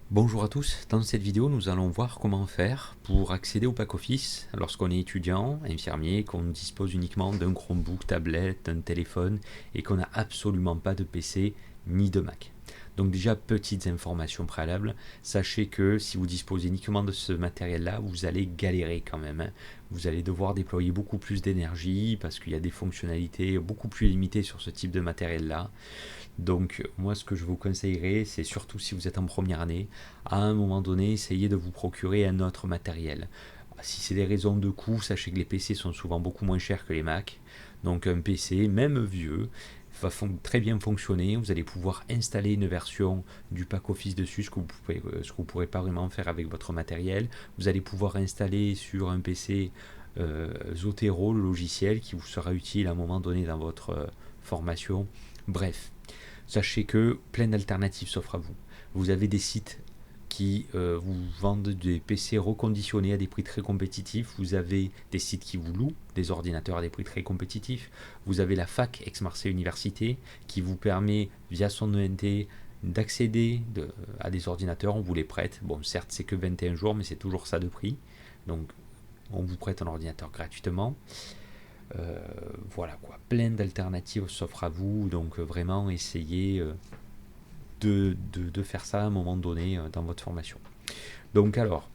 Bonjour à tous, dans cette vidéo nous allons voir comment faire pour accéder au pack office lorsqu'on est étudiant, infirmier, qu'on dispose uniquement d'un Chromebook, tablette, d'un téléphone et qu'on n'a absolument pas de PC ni de Mac. Donc déjà, petites informations préalables, sachez que si vous disposez uniquement de ce matériel-là, vous allez galérer quand même, hein. Vous allez devoir déployer beaucoup plus d'énergie parce qu'il y a des fonctionnalités beaucoup plus limitées sur ce type de matériel-là. Donc moi ce que je vous conseillerais, c'est surtout si vous êtes en première année, à un moment donné, essayez de vous procurer un autre matériel. Si c'est des raisons de coût, sachez que les PC sont souvent beaucoup moins chers que les Mac. Donc un PC, même vieux, va très bien fonctionner. Vous allez pouvoir installer une version du pack office dessus, ce que vous pourrez pas vraiment faire avec votre matériel. Vous allez pouvoir installer sur un PC Zotero, le logiciel qui vous sera utile à un moment donné dans votre formation. Bref, sachez que plein d'alternatives s'offrent à vous. Vous avez des sites qui vous vendent des PC reconditionnés à des prix très compétitifs. Vous avez des sites qui vous louent des ordinateurs à des prix très compétitifs. Vous avez la fac Aix-Marseille Université qui vous permet, via son ENT, d'accéder à des ordinateurs. On vous les prête. Bon, certes, c'est que 21 jours, mais c'est toujours ça de prix. Donc, on vous prête un ordinateur gratuitement. Voilà quoi, plein d'alternatives s'offrent à vous, donc vraiment essayez de faire ça à un moment donné dans votre formation. Donc alors,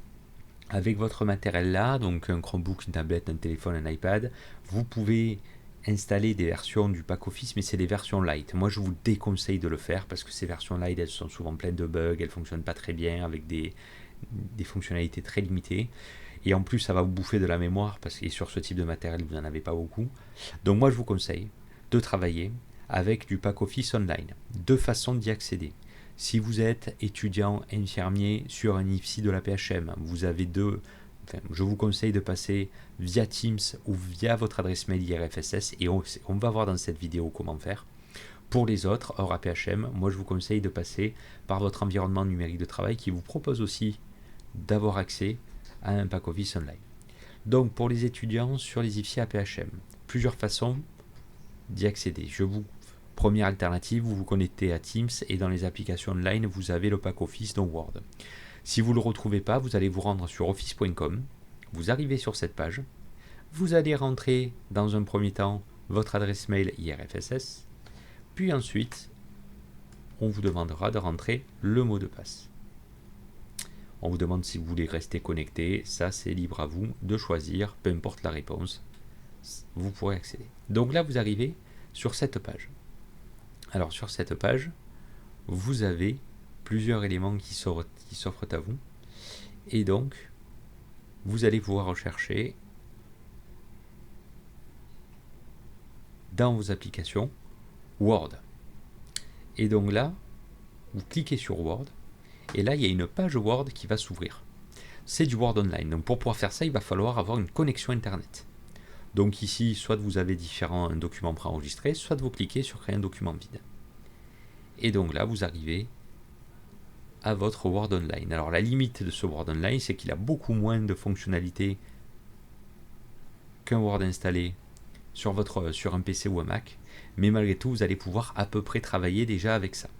avec votre matériel là, donc un Chromebook, une tablette, un téléphone, un iPad, vous pouvez installer des versions du pack office, mais c'est des versions light. Moi je vous déconseille de le faire parce que ces versions light elles sont souvent pleines de bugs, elles fonctionnent pas très bien avec des fonctionnalités très limitées. Et en plus, ça va vous bouffer de la mémoire parce que sur ce type de matériel, vous n'en avez pas beaucoup. Donc moi, je vous conseille de travailler avec du pack office online. Deux façons d'y accéder. Si vous êtes étudiant infirmier sur un IFSI de la PHM, vous avez je vous conseille de passer via Teams ou via votre adresse mail IRFSS et on va voir dans cette vidéo comment faire. Pour les autres, hors APHM, moi je vous conseille de passer par votre environnement numérique de travail qui vous propose aussi d'avoir accès à un pack office online. Donc pour les étudiants sur les IFSI APHM, plusieurs façons d'y accéder. Première alternative, vous vous connectez à Teams et dans les applications online, vous avez le pack office dans Word. Si vous ne le retrouvez pas, vous allez vous rendre sur office.com, vous arrivez sur cette page, vous allez rentrer dans un premier temps votre adresse mail IRFSS, puis ensuite, on vous demandera de rentrer le mot de passe. On vous demande si vous voulez rester connecté, ça c'est libre à vous de choisir, peu importe la réponse, vous pourrez accéder. Donc là vous arrivez sur cette page. Alors sur cette page, vous avez plusieurs éléments qui s'offrent à vous, et donc vous allez pouvoir rechercher dans vos applications Word. Et donc là, vous cliquez sur Word, et là il y a une page Word qui va s'ouvrir. C'est du Word Online, donc pour pouvoir faire ça, il va falloir avoir une connexion Internet. Donc ici, soit vous avez différents documents préenregistrés, soit vous cliquez sur créer un document vide. Et donc là, vous arrivez à votre Word Online. Alors la limite de ce Word Online, c'est qu'il a beaucoup moins de fonctionnalités qu'un Word installé sur un PC ou un Mac, mais malgré tout, vous allez pouvoir à peu près travailler déjà avec ça.